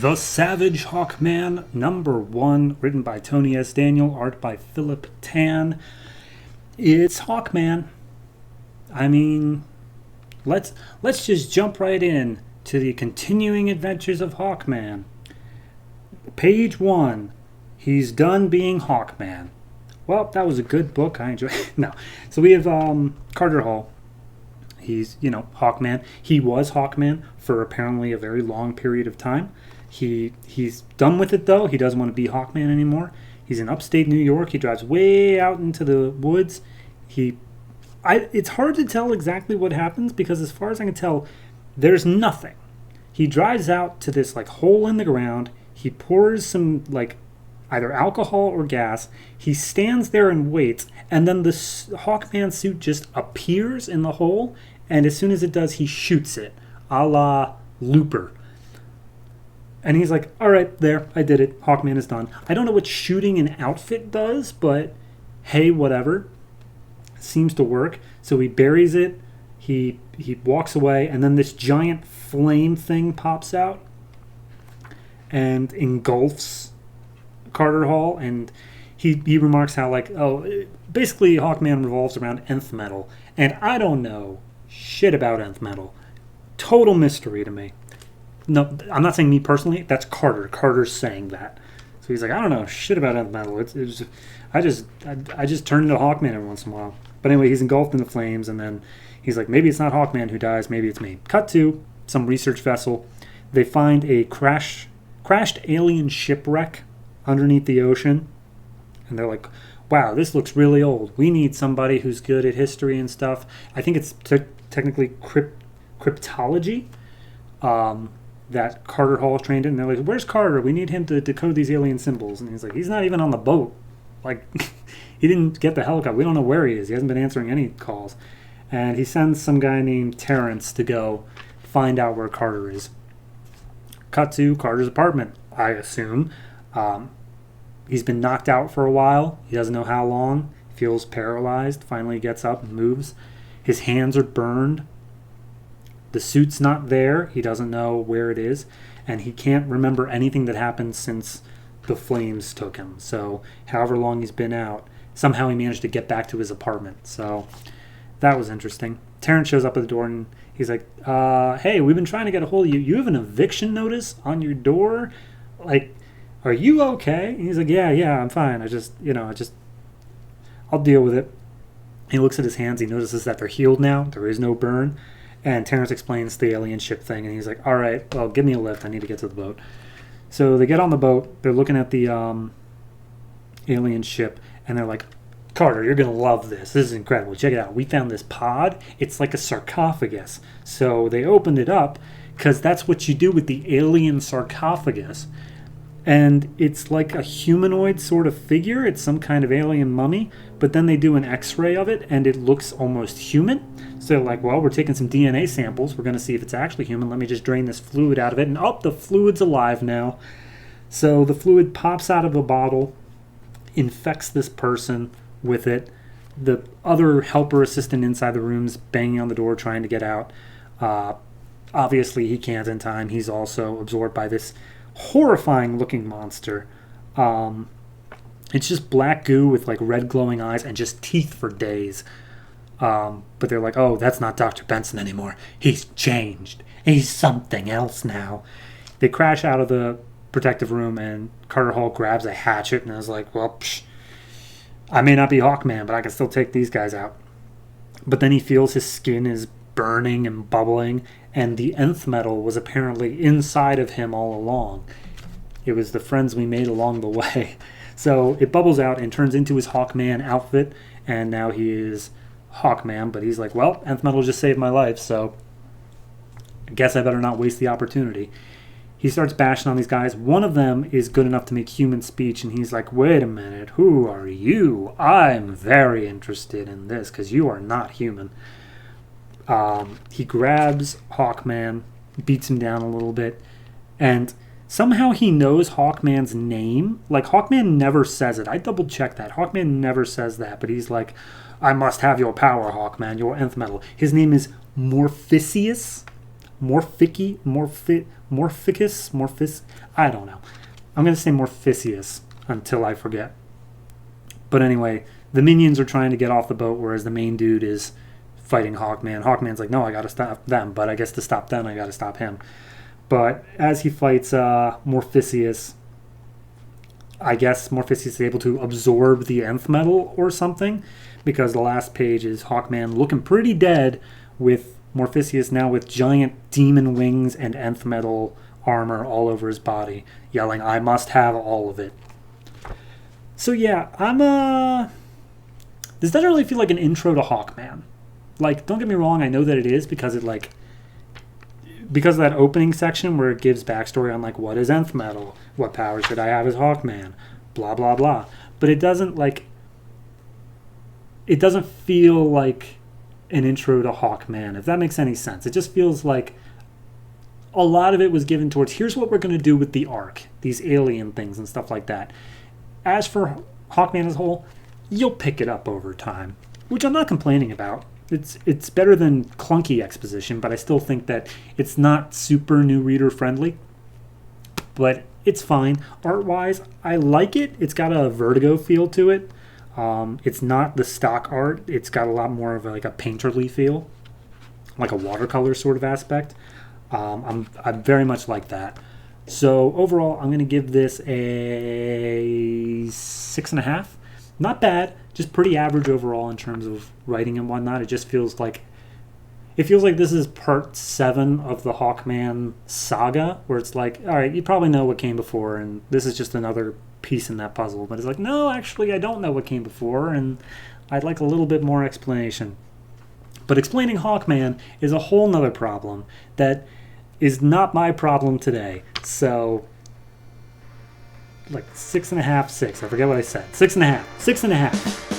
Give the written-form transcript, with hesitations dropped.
The Savage Hawkman, #1, written by Tony S. Daniel, art by Philip Tan. It's Hawkman. I mean, let's just jump right in to the continuing adventures of Hawkman. Page 1. He's done being Hawkman. Well, that was a good book. I enjoyed it. No. So we have Carter Hall. He's, Hawkman. He was Hawkman for apparently a very long period of time. He's done with it, though. He doesn't want to be Hawkman anymore. He's in upstate New York. He drives way out into the woods. It's hard to tell exactly what happens because as far as I can tell, there's nothing. He drives out to this hole in the ground. He pours some either alcohol or gas. He stands there and waits, and then the Hawkman suit just appears in the hole, and as soon as it does, he shoots it, a la Looper. And he's like, all right, there, I did it. Hawkman is done. I don't know what shooting an outfit does, but hey, whatever. Seems to work. So he buries it. He walks away, and then this giant flame thing pops out and engulfs Carter Hall, and he remarks how basically Hawkman revolves around nth metal, and I don't know shit about nth metal. Total mystery to me. No, I'm not saying me personally. That's Carter. Carter's saying that. So he's like, I don't know shit about nth metal. I just turn into Hawkman every once in a while. But anyway, he's engulfed in the flames, and then he's like, maybe it's not Hawkman who dies, maybe it's me. Cut to some research vessel. They find a crashed alien shipwreck underneath the ocean, and they're like, wow, this looks really old. We need somebody who's good at history and stuff. I think it's technically cryptology that Carter Hall is trained in. And they're like, where's Carter? We need him to decode these alien symbols. And he's like, he's not even on the boat. He didn't get the helicopter. We don't know where he is. He hasn't been answering any calls. And he sends some guy named Terrence to go find out where Carter is. Cut to Carter's apartment, I assume. He's been knocked out for a while. He doesn't know how long. Feels paralyzed. Finally gets up and moves. His hands are burned. The suit's not there. He doesn't know where it is. And he can't remember anything that happened since the flames took him. So however long he's been out, somehow he managed to get back to his apartment. So that was interesting. Terrence shows up at the door and he's like, hey, we've been trying to get a hold of you. You have an eviction notice on your door? Are you okay? And he's like, yeah, I'm fine. I'll deal with it. He looks at his hands. He notices that they're healed now. There is no burn. And Terrence explains the alien ship thing. And he's like, all right, well, give me a lift. I need to get to the boat. So they get on the boat. They're looking at the alien ship. And they're like, Carter, you're going to love this. This is incredible. Check it out. We found this pod. It's like a sarcophagus. So they opened it up because that's what you do with the alien sarcophagus. And it's like a humanoid sort of figure. It's some kind of alien mummy. But then they do an x-ray of it, and it looks almost human. So they're like, well, we're taking some DNA samples. We're going to see if it's actually human. Let me just drain this fluid out of it. And, the fluid's alive now. So the fluid pops out of a bottle, infects this person with it. The other helper assistant inside the room's banging on the door trying to get out. Obviously, he can't in time. He's also absorbed by this horrifying looking monster. It's just black goo with red glowing eyes and just teeth for days. But they're like, oh, that's not Dr. Benson anymore. He's changed. He's something else now. They crash out of the protective room, and Carter Hall grabs a hatchet and is like, well, I may not be Hawkman, but I can still take these guys out. But then he feels his skin is burning and bubbling, and the nth metal was apparently inside of him all along. It was the friends we made along the way. So it bubbles out and turns into his Hawkman outfit, and now he is Hawkman, but he's like, well, nth metal just saved my life, so I guess I better not waste the opportunity. He starts bashing on these guys. One of them is good enough to make human speech, and he's like, wait a minute, who are you? I'm very interested in this, because you are not human. He grabs Hawkman, beats him down a little bit, and somehow he knows Hawkman's name. Hawkman never says it. I double-checked that. Hawkman never says that, but he's like, I must have your power, Hawkman, your nth metal. His name is Morpheus. Morphicus, I don't know. I'm going to say Morphicius until I forget. But anyway, the minions are trying to get off the boat, whereas the main dude is fighting Hawkman. Hawkman's like, no, I got to stop them, but I guess to stop them, I got to stop him. But as he fights Morphicius, I guess Morphicius is able to absorb the nth metal or something, because the last page is Hawkman looking pretty dead with Morphicius now with giant demon wings and nth metal armor all over his body, yelling, I must have all of it. So yeah, this doesn't really feel like an intro to Hawkman. Like, don't get me wrong, I know that it is because of that opening section where it gives backstory on, like, what is nth metal, what powers should I have as Hawkman, blah, blah, blah. But it doesn't feel like an intro to Hawkman, if that makes any sense. It just feels like a lot of it was given towards, here's what we're going to do with the Ark, these alien things and stuff like that. As for Hawkman as a whole, you'll pick it up over time, which I'm not complaining about. It's better than clunky exposition, but I still think that it's not super new reader friendly. But it's fine. Art-wise, I like it. It's got a Vertigo feel to it. It's not the stock art. It's got a lot more of a painterly feel, like a watercolor sort of aspect. I very much like that. So overall, I'm going to give this a 6.5. Not bad, just pretty average overall in terms of writing and whatnot. It just feels like this is part 7 of the Hawkman saga, where it's like, all right, you probably know what came before, and this is just another piece in that puzzle. But it's like, no, actually, I don't know what came before, and I'd like a little bit more explanation. But explaining Hawkman is a whole nother problem that is not my problem today. So, like 6.5, 6. I forget what I said. 6.5. 6.5.